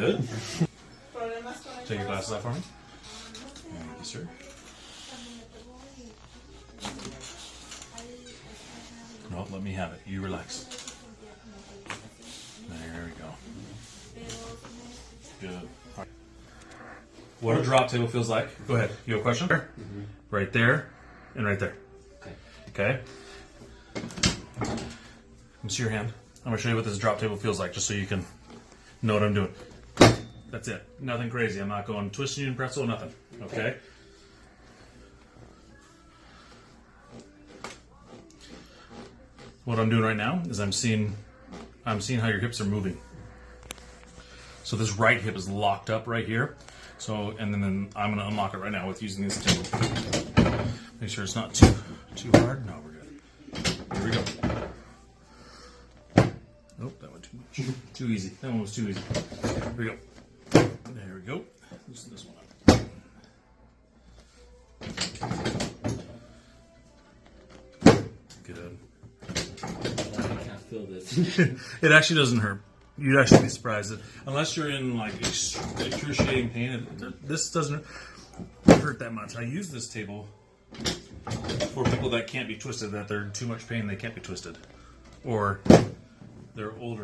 Good. Take your glasses off for me. Thank you, sir. No, let me have it. You relax. There we go. Good. Right. What a drop table feels like. Go ahead. You have a question? Mm-hmm. Right there and right there. Okay. Let me see your hand. I'm going to show you what this drop table feels like just so you can know what I'm doing. That's it. Nothing crazy. I'm not going twisting you in pretzel, nothing. Okay? What I'm doing right now is I'm seeing how your hips are moving. So this right hip is locked up right here. So, and then I'm going to unlock it right now with using this table. Make sure it's not too hard. No, we're good. Here we go. Nope, that went too much. Too easy. That one was too easy. Here we go. There we go. Loosen this one up. Good. I can't feel this. It actually doesn't hurt. You'd actually be surprised. Unless you're in like excruciating pain, this doesn't hurt that much. I use this table for people that can't be twisted, that they're in too much pain, they can't be twisted. Or they're older.